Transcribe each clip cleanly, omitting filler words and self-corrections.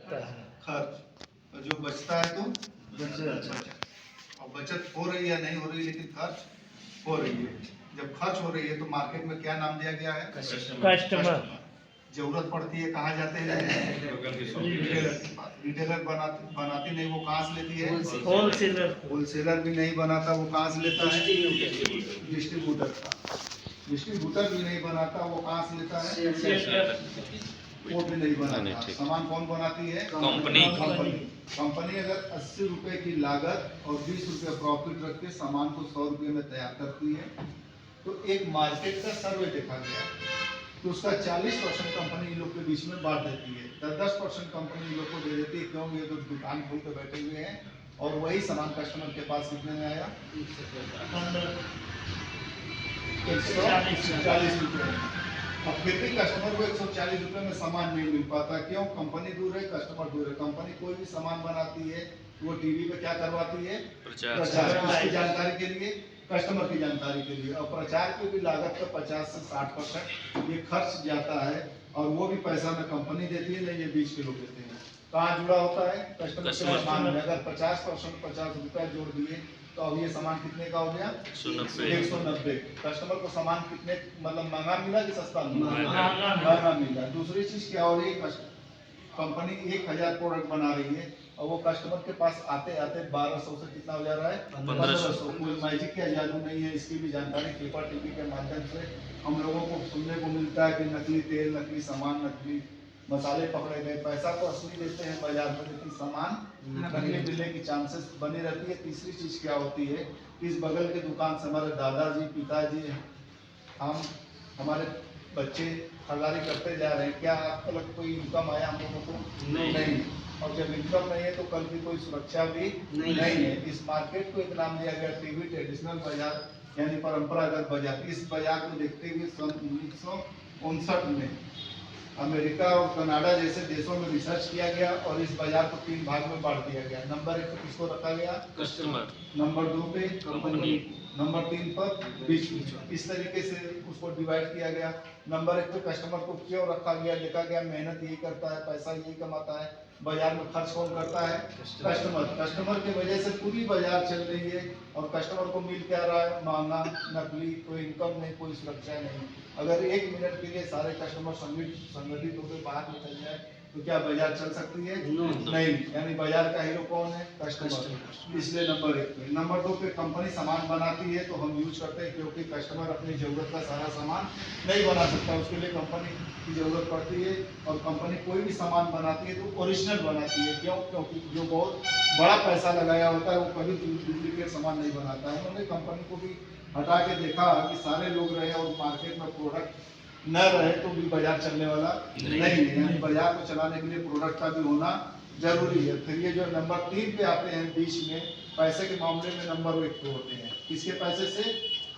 खर्च जो बचता है तो बचत, और बचत हो रही है नहीं हो रही, लेकिन खर्च हो रही है। जब खर्च हो रही है तो मार्केट में क्या नाम दिया गया है? कस्टमर। जरूरत पड़ती है कहाँ जाते हैं? रिटेलर बनाती नहीं, वो कहाँ से लेती है? होलसेलर भी नहीं बनाता, वो कहाँ से लेता है? डिस्ट्रीब्यूटर का। डिस्ट्रीब्यूटर भी नहीं बनाता, वो कहाँ से लेता है? वो भी नहीं बनाता। सामान कौन बनाती है? कंपनी अगर 80 रुपए की लागत और 20 रुपए प्रॉफिट रख के सामान को 100 रुपए में तैयार करती है, तो एक मार्केट का सर्वे देखा गया तो उसका 40% कंपनी इन लोग के बीच में बांट देती है, 10% कंपनी इन लोग को दे देती है। क्यों? ये तो दुकान खोल के बैठे हुए हैं और वही सामान कस्टमर के पास कितने में आया? 140 रुपए में। अब फिर भी कस्टमर को 140 रुपए में सामान नहीं मिल पाता। क्यों? कंपनी दूर है, कस्टमर दूर है। कंपनी कोई भी सामान बनाती है तो वो टीवी पे क्या करवाती है? प्रचार। किसकी जानकारी के लिए? कस्टमर की जानकारी के लिए। और प्रचार की भी लागत का 50 से 60% ये खर्च जाता है, और वो भी पैसा में कंपनी देती है, नहीं ये बीच के लोग देते हैं। कहाँ जुड़ा होता है? कस्टमर के सामान में। अगर 50% 50 रुपया जोड़ दिए तो अब ये सामान कितने का हो गया? 190। कस्टमर को सामान कितने मतलब महंगा मिला कि सस्ता मिला? महंगा मिला। दूसरी चीज क्या हो रही है? कंपनी 1000 प्रोडक्ट बना रही है और वो कस्टमर के पास आते आते 1200 से कितना हो जा रहा है? 1500। कोई मैजिक या जादू नहीं है, इसकी भी जानकारी पेपर टीवी के माध्यम से हम लोगों को सुनने को मिलता है कि नकली तेल, नकली सामान, नकली मसाले पकड़े गए। पैसा तो असली देते हैं बाजार में, लेकिन सामान नकली मिलने की चांसेस बनी रहती है। तीसरी चीज क्या होती है? इस बगल के दुकान से हमारे दादाजी, पिताजी, हम, हमारे बच्चे खरीदारी करते जा रहे हैं। क्या आपको लगता कोई इनकम आया हम लोगों को? नहीं। और जब इनकम नहीं है तो कल की कोई सुरक्षा भी नहीं है। इस मार्केट को एक नाम दिया गया टीवी ट्रेडिशनल बाजार, यानी परंपरागत बाजार। इस बाजार को देखते हुए सन 1959 में अमेरिका और कनाडा जैसे देशों में रिसर्च किया गया और इस बाजार को 3 भाग में बांट दिया गया। नंबर 1 पर किसको रखा गया? कस्टमर। नंबर 2 पे कंपनी। नंबर 3 पर बीच। इस तरीके से उसको डिवाइड किया गया। नंबर 1 पे कस्टमर को क्यों रखा गया? देखा गया मेहनत यही करता है, पैसा यही कमाता है, बाजार में खर्च कौन करता है? कस्टमर। कस्टमर की वजह से पूरी बाजार चल रही है और कस्टमर को मिल क्या रहा है? महंगा, नकली, कोई इनकम नहीं, कोई सुरक्षा नहीं। अगर 1 मिनट के लिए सारे कस्टमर संगठित होकर बाहर निकल जाए तो क्या बाजार चल सकती है? नहीं। यानी बाजार का हीरो कौन है? कस्टमर। इसलिए नंबर 1 पे। नंबर 2 पे कंपनी सामान बनाती है तो हम यूज करते हैं, क्योंकि कस्टमर अपनी जरूरत का सारा सामान नहीं बना सकता, उसके लिए कंपनी की जरूरत पड़ती है। और कंपनी कोई भी सामान बनाती है तो ओरिजिनल बनाती है। क्यों? क्योंकि जो बहुत बड़ा पैसा लगाया होता है वो कभी डुप्लीकेट सामान नहीं बनाता है। उन्होंने कंपनी को भी हटा के देखा कि सारे लोग रहे और मार्केट में प्रोडक्ट न रहे तो भी बाजार चलने वाला नहीं है। यानी बाजार को चलाने के लिए प्रोडक्ट का भी होना जरूरी है। फिर ये जो नंबर 3 पे आते हैं बीच में, पैसे के मामले में नंबर 1 पे होते हैं। किसके पैसे से?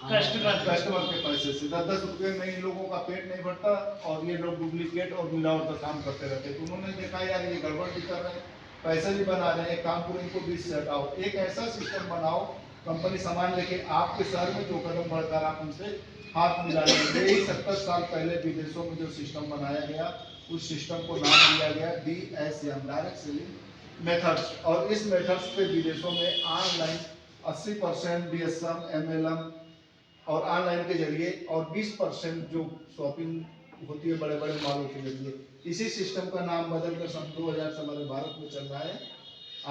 कस्टमर के पैसे से। 10-10 रुपए में इन लोगों का पेट नहीं भरता और ये लोग डुप्लीकेट और मिलावट का काम करते रहते हैं। तो उन्होंने देखा यार ये गड़बड़ भी कर रहे हैं, पैसे भी बना रहे हैं, काम करो इनको बीच से हटाओ। एक ऐसा सिस्टम बनाओ, कंपनी सामान लेके आपके शहर में 2 कदम बढ़कर आप उनसे हाथ मिला लेंगे। यही 70 साल पहले विदेशों में जो सिस्टम बनाया गया, उस सिस्टम को नाम दिया गया DSM, डायरेक्ट सेलिंग मेथड्स। और इस मेथड्स पे विदेशों में ऑनलाइन 80% DSM, MLM और ऑनलाइन के जरिए, और 20% जो शॉपिंग होती है बड़े बड़े मॉलों के जरिए। इसी सिस्टम का नाम बदलकर सन 2000 से हमारे भारत में चल रहा है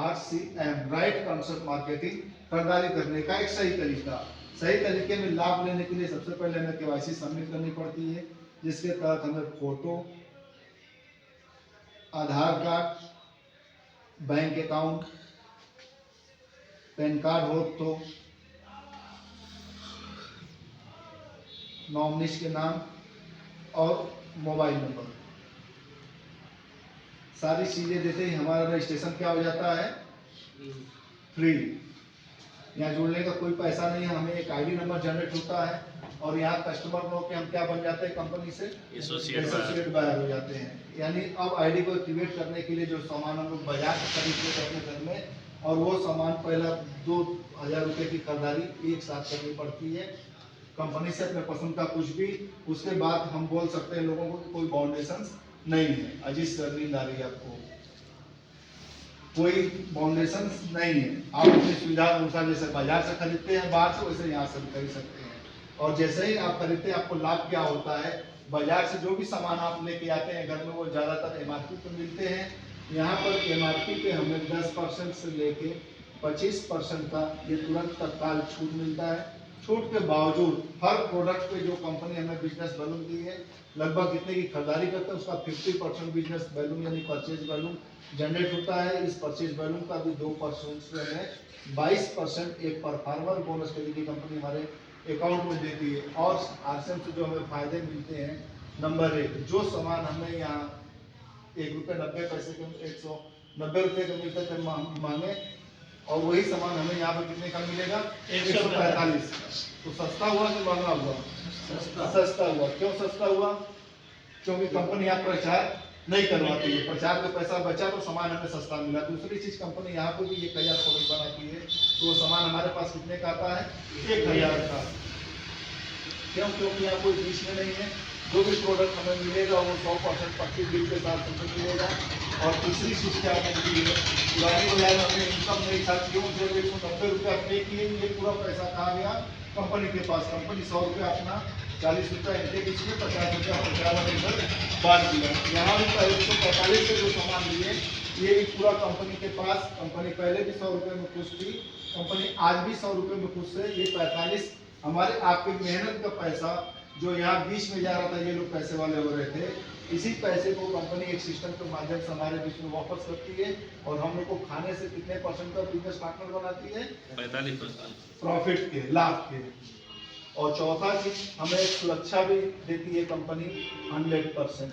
RCM, राइट कॉन्सेप्ट मार्केटिंग। खरीदारी करने का एक सही तरीका। सही तरीके में लाभ लेने के लिए सबसे पहले हमें KYC सबमिट करनी पड़ती है, जिसके तहत हमें photo, Aadhaar card, bank account, PAN card हो तो, नॉमिनीज के नाम और मोबाइल नंबर, सारी चीजें देते ही हमारा रजिस्ट्रेशन क्या हो जाता है? फ्री। यहाँ जुड़ने का कोई पैसा नहीं है। हमें एक ID नंबर जनरेट होता है और यहाँ कस्टमर लोग के हम क्या बन जाते हैं? कंपनी से एसोसिएट बायर हो जाते हैं। यानी अब ID को एक्टिवेट करने के लिए जो सामान हम लोग बाजार से खरीदते हैं अपने घर में, और वो सामान पहला 2000 रुपये की खरीदारी एक साथ करनी पड़ती है कंपनी से, अपने पसंद का कुछ भी। उसके बाद हम बोल सकते हैं लोगों को कि कोई बाउंडेशन नहीं है। अजीत सर नींद आ रही है आपको? कोई बाउंडेशन नहीं है। आप अपनी सुविधा अनुसार जैसे बाजार से खरीदते हैं बाहर से, वैसे यहाँ से भी खरीद सकते हैं। और जैसे ही आप खरीदते हैं, आपको लाभ क्या होता है, बाजार से जो भी सामान आप लेके आते हैं घर में, वो ज़्यादातर MRP पे मिलते हैं। यहाँ पर MRP पे हमें 10% से लेके 25% का ये तुरंत तत्काल छूट मिलता है। छूट के बावजूद हर प्रोडक्ट पे जो कंपनी हमें बिजनेस वैल्यू दी है, लगभग जितने की खरीदारी करते हैं उसका 50% बिजनेस वैल्यू यानी परचेज वैल्यू जनरेट होता है। इस परचेज वैल्यू का भी 2% से हमें 22% एक परफॉर्मर बोनस के लिए कंपनी हमारे अकाउंट में देती है। और RCM से जो हमें फायदे मिलते हैं, नंबर 1, जो सामान हमें यहाँ ₹1.90 के 190 रुपये का मिलता थे मांगे, और वही सामान हमें यहाँ पर कितने का मिलेगा, 145 का। तो सस्ता हुआ कि महंगा हुआ? सस्ता हुआ। क्यों सस्ता हुआ? क्योंकि कंपनी यहाँ प्रचार नहीं करवाती है। प्रचार का पैसा बचा तो सामान हमें सस्ता मिला। दूसरी चीज, कंपनी यहाँ पर भी 1000 प्रोडक्ट बनाती है, तो वो सामान हमारे पास कितने का आता है, 1000 का। क्यों? क्योंकि यहाँ कोई बीच में नहीं है। जो भी प्रोडक्ट हमें मिलेगा वो 100% पक्की बिल के साथ हमें मिलेगा। और तीसरी चीज क्या मिलती है, पुरानी बाजार में हमें इनकम नहीं था। क्यों? जब 190 रुपया पे किए, ये पूरा पैसा कहाँ गया, कंपनी के पास। कंपनी 100 रुपया अपना 40 रुपया इनटेक इसमें, 50 रुपया प्रचार इधर बांट दिया। यहाँ भी 145 से जो सामान लिए, ये भी पूरा कंपनी के पास। कंपनी पहले भी 100 रुपये में खुश थी, कंपनी आज भी 100 रुपये में खुश है। ये 45 हमारे आपके मेहनत का पैसा जो यहाँ बीच में जा रहा था, ये लोग पैसे वाले हो रहे थे, इसी पैसे को कंपनी एक सिस्टम के माध्यम से हमारे बीच में वापस करती है। और हम लोग को खाने से कितने % का बिजनेस पार्टनर बनाती है, 45% प्रॉफिट के, लाभ के। और चौथा चीज, हमें सुरक्षा भी देती है कंपनी 100%।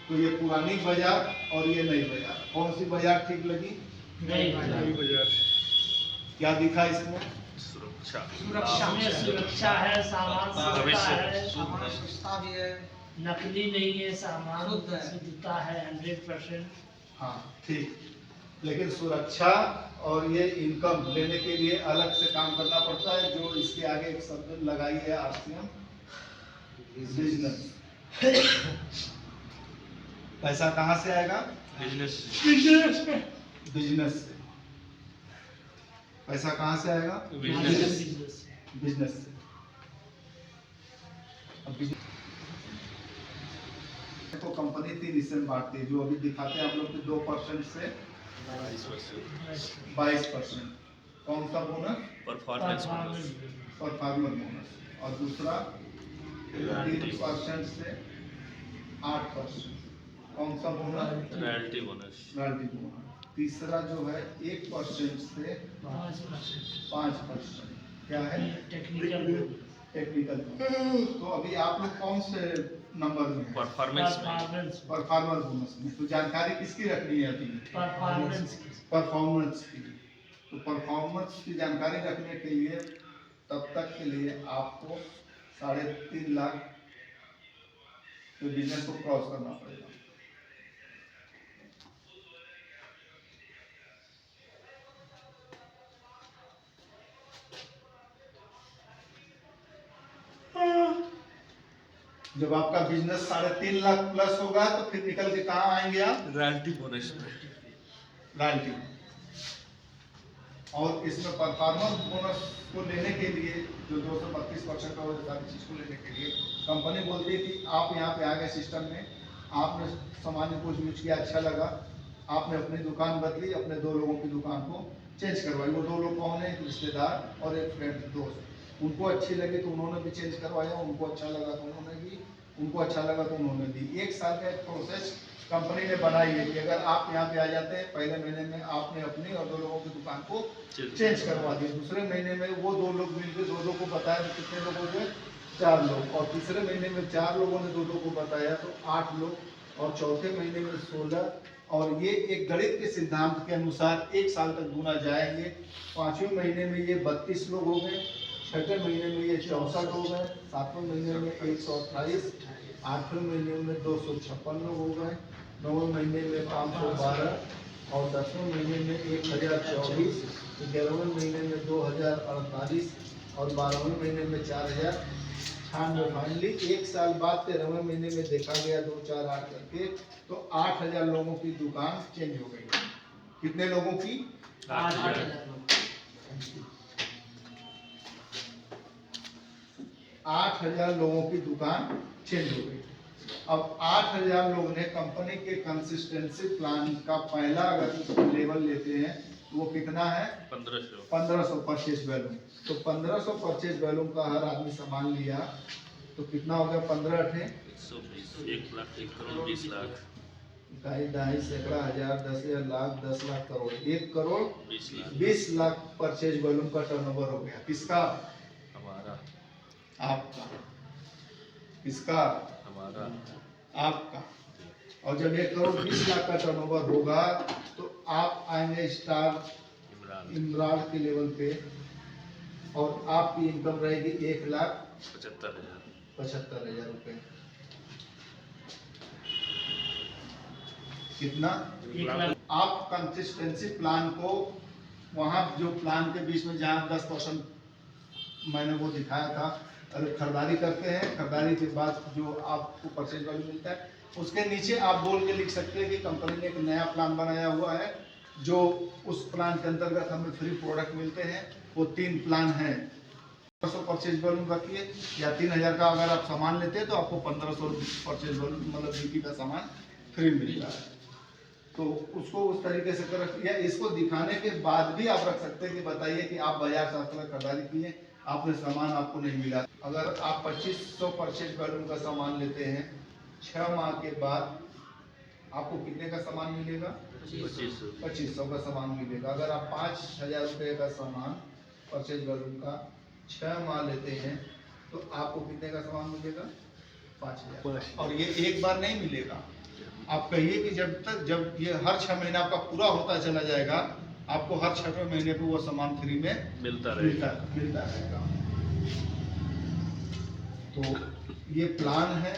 तो ये पुरानी बाजार और ये नई बाजार, कौन सी बाजार ठीक लगी? नई बाजार। क्या दिखा इसमें? सुरक्षा है, सामान सस्ता भी है, नकली नहीं है, सामान शुद्धता है 100%। हाँ ठीक, लेकिन सुरक्षा और ये इनकम लेने के लिए अलग से काम करना पड़ता है। जो इसके आगे एक शब्द लगाई है RCM, बिजनेस। पैसा कहाँ से आएगा? बिजनेस से। पैसा कहाँ से आएगा? बिजनेस से। तो कंपनी 3 हिस्से में बांटती है, जो अभी दिखाते हैं आप लोग, 2% से 22%। कौन सा बोनस? Performance bonus. और दूसरा 3% से 8%। कौन सा बोनस? Royalty bonus. तीसरा जो है 1% से 5%। क्या है? टेक्निकल। तो अभी आप लोग कौन से नंबर में? परफॉर्मेंस बोनस में। तो जानकारी किसकी रखनी है अभी? परफॉर्मेंस की। तो परफॉर्मेंस की जानकारी रखने के लिए तब तक के लिए आपको 3.5 लाख के बिजनेस को क्रॉस करना पड़ेगा। जब आपका बिजनेस 3.5 लाख प्लस होगा तो फिर निकल के कहाँ आएंगे आप? Royalty bonus. रॉयल्टी। और इसमें परफॉर्मेंस बोनस को लेने के लिए जो 232% का हो जाता है, चीज को लेने के लिए कंपनी बोलती है कि आप यहाँ पे आ गए सिस्टम में, आपने सामान कुछ यूज किया, अच्छा लगा, आपने अपनी दुकान बदली, अपने 2 लोगों की दुकान को चेंज करवाई। वो 2 लोग कौन है? एक रिश्तेदार और एक फ्रेंड, दोस्त। उनको अच्छी लगी तो उन्होंने भी चेंज करवाया, उनको अच्छा लगा तो उन्होंने भी, उनको अच्छा लगा तो उन्होंने भी। 1 साल का एक प्रोसेस कंपनी ने बनाई है कि अगर आप यहाँ पे आ जाते हैं, पहले महीने में आपने अपनी और 2 लोगों की दुकान को चेंज करवा दी, दूसरे महीने में वो 2 लोग मिलकर 2 को बताया, कितने लोग हो गए? 4 लोग। और तीसरे महीने में 4 लोगों ने 2 को बताया तो 8 लोग, और चौथे महीने में 16। और ये एक गणित के सिद्धांत के अनुसार 1 साल तक गुना जाएंगे। 5वें महीने में ये 32 लोग हो गए, 6ठे महीने में ये 64 हो गए, 7वें महीने में 128, 8वें महीने में 256 लोग हो गए, 9वें महीने में 512, और 10वें महीने में 1024, 11वें महीने में 2048, और 12वें महीने में 4096। फाइनली 1 साल बाद 13वें महीने में देखा गया 2, 4, 8 करके, तो 8000 लोगों की दुकान चेंज हो गई। कितने लोगों की? 8,000 लोग। 8,000 लोगों की दुकान चेंज हो गई। अब 8,000 लोग ने कंपनी के कंसिस्टेंसी प्लान का पहला अगर लेवल लेते हैं तो वो कितना है? 1500 परचेज वैल्यूम। तो 1500 परचेज वैल्यूम का हर आदमी सामान लिया तो कितना हो गया? 15 अठे 1 लाख 1 करोड़ 20 लाख इकाई दहाई सैकड़ा हजार 10,000 लाख 10 लाख करोड़ 1 करोड़ 20 लाख 20 लाख परचेज वॉल्यूम का टर्नओवर हो गया। किसका? हमारा आपका। किसका? हमारा आपका। और जब 1 करोड़ 20 लाख का टर्नओवर होगा तो आप आएंगे स्टार इमरान के लेवल पे और आपकी इनकम रहेगी 1,75,000 रुपए। कितना? 1 लाख। आप कंसिस्टेंसी प्लान को वहां जो प्लान के बीच में जहां 10% मैंने वो दिखाया था, अगर खरीदारी करते हैं, खरीदारी के बाद जो आपको परचेज वैल्यू मिलता है उसके नीचे आप बोल के लिख सकते हैं कि कंपनी ने एक नया प्लान बनाया हुआ है जो उस प्लान के अंतर्गत हमें फ्री प्रोडक्ट मिलते हैं। वो 3 प्लान हैं। 1500 परचेज वॉल्यूम रखिए या 3,000 का अगर आप सामान लेते हैं तो आपको 1500 परचेज वॉल्यूम मतलब बीपी का सामान फ्री मिलता है। तो उसको उस तरीके से कर रखिए। या इसको दिखाने के बाद भी आप रख सकते हैं कि बताइए कि आप बाजार शास्त्र में खरीदारी किए, आपने सामान आपको नहीं मिला। अगर आप 2500 परचेज वॉल्यूम का सामान लेते हैं 6 माह के बाद आपको कितने का सामान मिलेगा? 2500 का सामान मिलेगा। अगर आप 5,000 रुपये का सामान परचेज वॉल्यूम का 6 माह लेते हैं तो आपको कितने का सामान मिलेगा? 5,000। और ये एक बार नहीं मिलेगा। आप कहिए कि जब ये हर 6 महीना आपका पूरा होता चला जाएगा आपको हर 6वें महीने पे वो सामान फ्री में मिलता रहेगा। तो ये प्लान है।